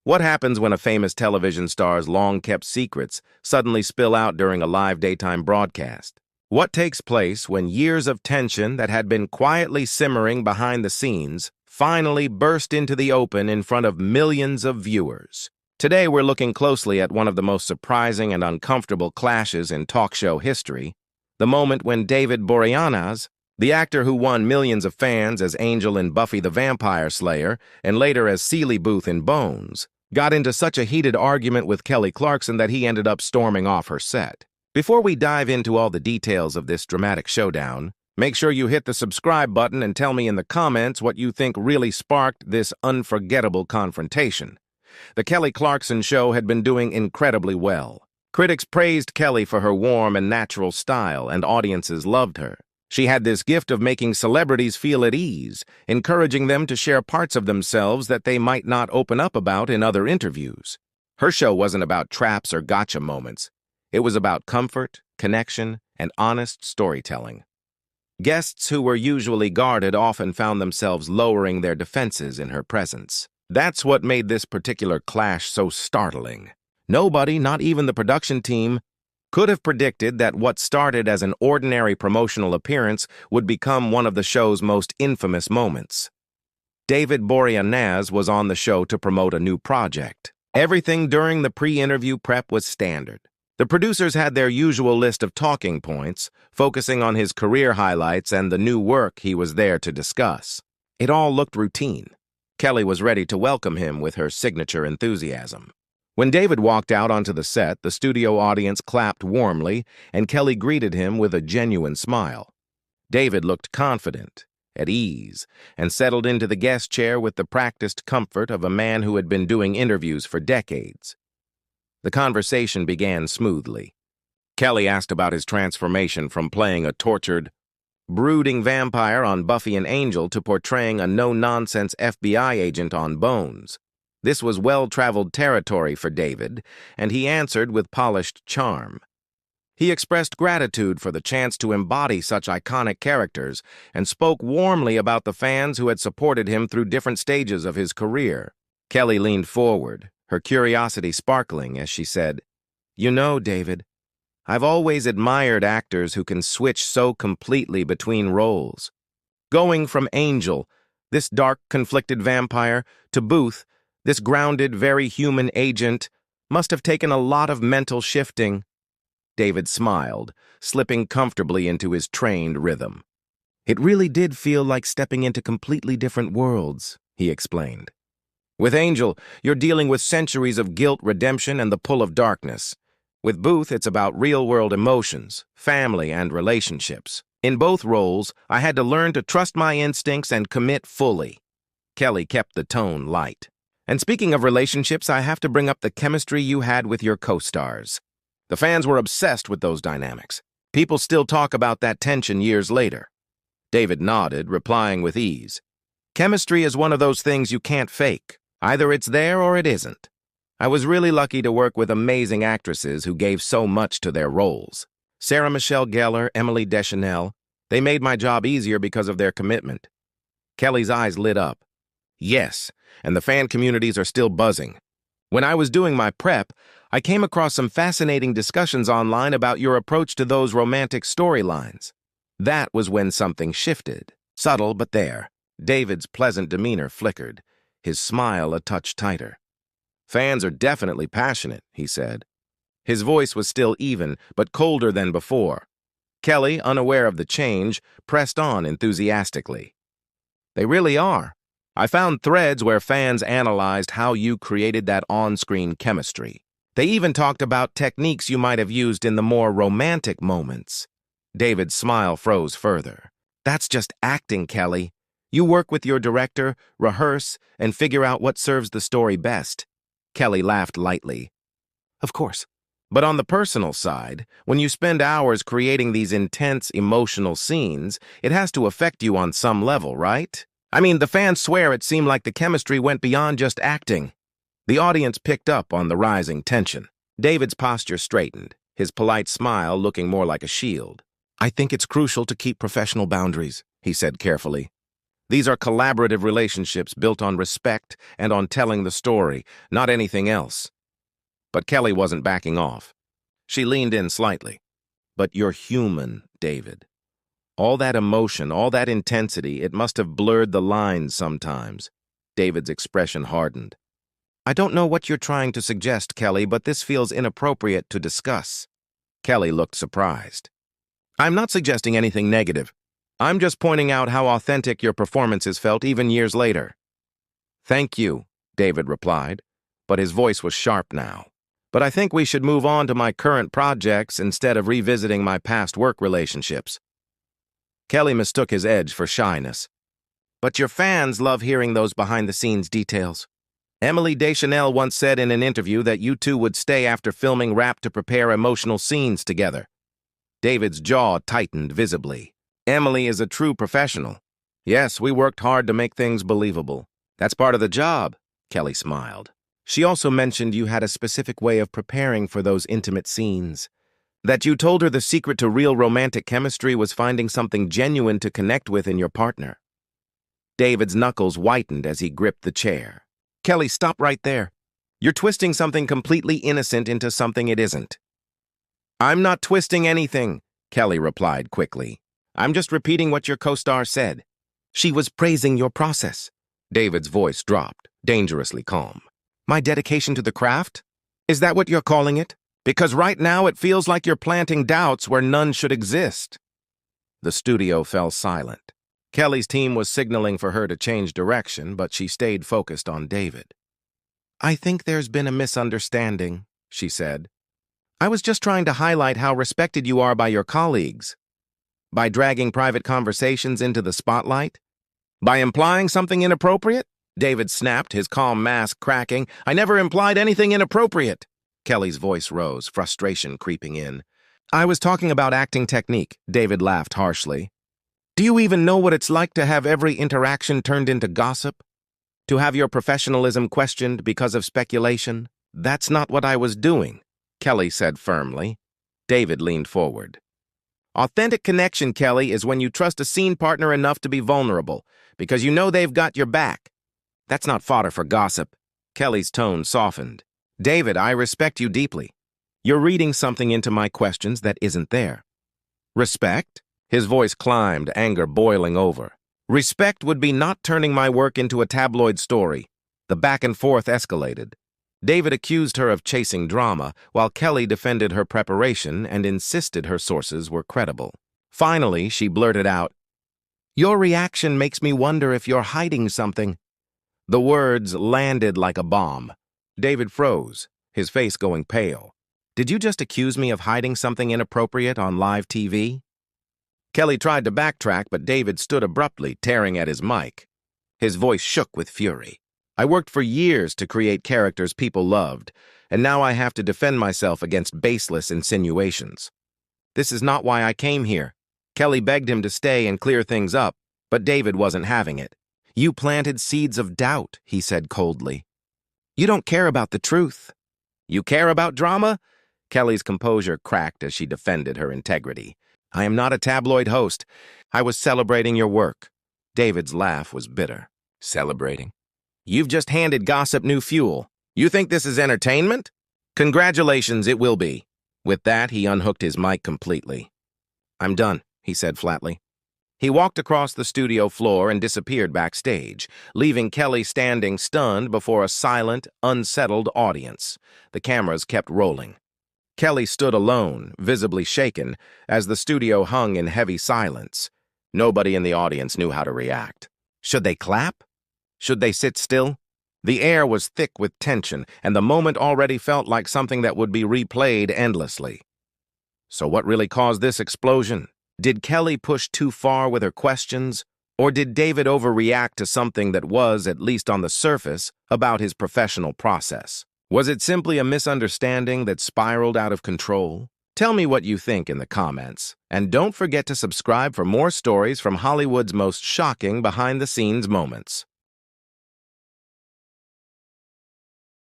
What happens when a famous television star's long-kept secrets suddenly spill out during a live daytime broadcast? What takes place when years of tension that had been quietly simmering behind the scenes finally burst into the open in front of millions of viewers? Today, we're looking closely at one of the most surprising and uncomfortable clashes in talk show history, the moment when David Boreanaz, the actor who won millions of fans as Angel in Buffy the Vampire Slayer and later as Seeley Booth in Bones, got into such a heated argument with Kelly Clarkson that he ended up storming off her set. Before we dive into all the details of this dramatic showdown, make sure you hit the subscribe button and tell me in the comments what you think really sparked this unforgettable confrontation. The Kelly Clarkson show had been doing incredibly well. Critics praised Kelly for her warm and natural style, and audiences loved her. She had this gift of making celebrities feel at ease, encouraging them to share parts of themselves that they might not open up about in other interviews. Her show wasn't about traps or gotcha moments. It was about comfort, connection, and honest storytelling. Guests who were usually guarded often found themselves lowering their defenses in her presence. That's what made this particular clash so startling. Nobody, not even the production team, could have predicted that what started as an ordinary promotional appearance would become one of the show's most infamous moments. David Boreanaz was on the show to promote a new project. Everything during the pre-interview prep was standard. The producers had their usual list of talking points, focusing on his career highlights and the new work he was there to discuss. It all looked routine. Kelly was ready to welcome him with her signature enthusiasm. When David walked out onto the set, the studio audience clapped warmly, and Kelly greeted him with a genuine smile. David looked confident, at ease, and settled into the guest chair with the practiced comfort of a man who had been doing interviews for decades. The conversation began smoothly. Kelly asked about his transformation from playing a tortured, brooding vampire on Buffy and Angel to portraying a no-nonsense FBI agent on Bones. This was well-traveled territory for David, and he answered with polished charm. He expressed gratitude for the chance to embody such iconic characters and spoke warmly about the fans who had supported him through different stages of his career. Kelly leaned forward, her curiosity sparkling as she said, "You know, David, I've always admired actors who can switch so completely between roles. Going from Angel, this dark, conflicted vampire, to Booth, this grounded, very human agent, must have taken a lot of mental shifting." David smiled, slipping comfortably into his trained rhythm. "It really did feel like stepping into completely different worlds," he explained. "With Angel, you're dealing with centuries of guilt, redemption, and the pull of darkness. With Booth, it's about real-world emotions, family, and relationships. In both roles, I had to learn to trust my instincts and commit fully." Kelly kept the tone light. "And speaking of relationships, I have to bring up the chemistry you had with your co-stars. The fans were obsessed with those dynamics. People still talk about that tension years later." David nodded, replying with ease. "Chemistry is one of those things you can't fake. Either it's there or it isn't. I was really lucky to work with amazing actresses who gave so much to their roles. Sarah Michelle Gellar, Emily Deschanel, they made my job easier because of their commitment." Kelly's eyes lit up. "Yes, and the fan communities are still buzzing. When I was doing my prep, I came across some fascinating discussions online about your approach to those romantic storylines." That was when something shifted. Subtle, but there. David's pleasant demeanor flickered, his smile a touch tighter. "Fans are definitely passionate," he said. His voice was still even, but colder than before. Kelly, unaware of the change, pressed on enthusiastically. "They really are. I found threads where fans analyzed how you created that on-screen chemistry. They even talked about techniques you might have used in the more romantic moments." David's smile froze further. "That's just acting, Kelly. You work with your director, rehearse, and figure out what serves the story best." Kelly laughed lightly. "Of course. But on the personal side, when you spend hours creating these intense, emotional scenes, it has to affect you on some level, right? I mean, the fans swear it seemed like the chemistry went beyond just acting." The audience picked up on the rising tension. David's posture straightened, his polite smile looking more like a shield. "I think it's crucial to keep professional boundaries," he said carefully. These are collaborative relationships built on respect and on telling the story, not anything else. But Kelly wasn't backing off. She leaned in slightly. But you're human, David. All that emotion, all that intensity, it must have blurred the lines sometimes. David's expression hardened. I don't know what you're trying to suggest, Kelly, but this feels inappropriate to discuss. Kelly looked surprised. I'm not suggesting anything negative. I'm just pointing out how authentic your performances felt even years later. Thank you, David replied, but his voice was sharp now. But I think we should move on to my current projects instead of revisiting my past work relationships. Kelly mistook his edge for shyness. But your fans love hearing those behind-the-scenes details. Emily Deschanel once said in an interview that you two would stay after filming Rap to prepare emotional scenes together. David's jaw tightened visibly. Emily is a true professional. Yes, we worked hard to make things believable. That's part of the job, Kelly smiled. She also mentioned you had a specific way of preparing for those intimate scenes. That you told her the secret to real romantic chemistry was finding something genuine to connect with in your partner. David's knuckles whitened as he gripped the chair. Kelly, stop right there. You're twisting something completely innocent into something it isn't. I'm not twisting anything, Kelly replied quickly. I'm just repeating what your co-star said. She was praising your process. David's voice dropped, dangerously calm. My dedication to the craft? Is that what you're calling it? Because right now it feels like you're planting doubts where none should exist. The studio fell silent. Kelly's team was signaling for her to change direction, but she stayed focused on David. I think there's been a misunderstanding, she said. I was just trying to highlight how respected you are by your colleagues. By dragging private conversations into the spotlight? By implying something inappropriate? David snapped, his calm mask cracking. I never implied anything inappropriate. Kelly's voice rose, frustration creeping in. I was talking about acting technique, David laughed harshly. Do you even know what it's like to have every interaction turned into gossip? To have your professionalism questioned because of speculation? That's not what I was doing, Kelly said firmly. David leaned forward. Authentic connection, Kelly, is when you trust a scene partner enough to be vulnerable, because you know they've got your back. That's not fodder for gossip. Kelly's tone softened. David, I respect you deeply. You're reading something into my questions that isn't there. Respect? His voice climbed, anger boiling over. Respect would be not turning my work into a tabloid story. The back and forth escalated. David accused her of chasing drama, while Kelly defended her preparation and insisted her sources were credible. Finally, she blurted out, Your reaction makes me wonder if you're hiding something. The words landed like a bomb. David froze, his face going pale. Did you just accuse me of hiding something inappropriate on live TV? Kelly tried to backtrack, but David stood abruptly, tearing at his mic. His voice shook with fury. I worked for years to create characters people loved, and now I have to defend myself against baseless insinuations. This is not why I came here. Kelly begged him to stay and clear things up, but David wasn't having it. You planted seeds of doubt, he said coldly. You don't care about the truth. You care about drama? Kelly's composure cracked as she defended her integrity. I am not a tabloid host. I was celebrating your work. David's laugh was bitter. Celebrating? You've just handed gossip new fuel. You think this is entertainment? Congratulations, it will be. With that, he unhooked his mic completely. I'm done, he said flatly. He walked across the studio floor and disappeared backstage, leaving Kelly standing stunned before a silent, unsettled audience. The cameras kept rolling. Kelly stood alone, visibly shaken, as the studio hung in heavy silence. Nobody in the audience knew how to react. Should they clap? Should they sit still? The air was thick with tension, and the moment already felt like something that would be replayed endlessly. So what really caused this explosion? Did Kelly push too far with her questions? Or did David overreact to something that was, at least on the surface, about his professional process? Was it simply a misunderstanding that spiraled out of control? Tell me what you think in the comments, and don't forget to subscribe for more stories from Hollywood's most shocking behind-the-scenes moments.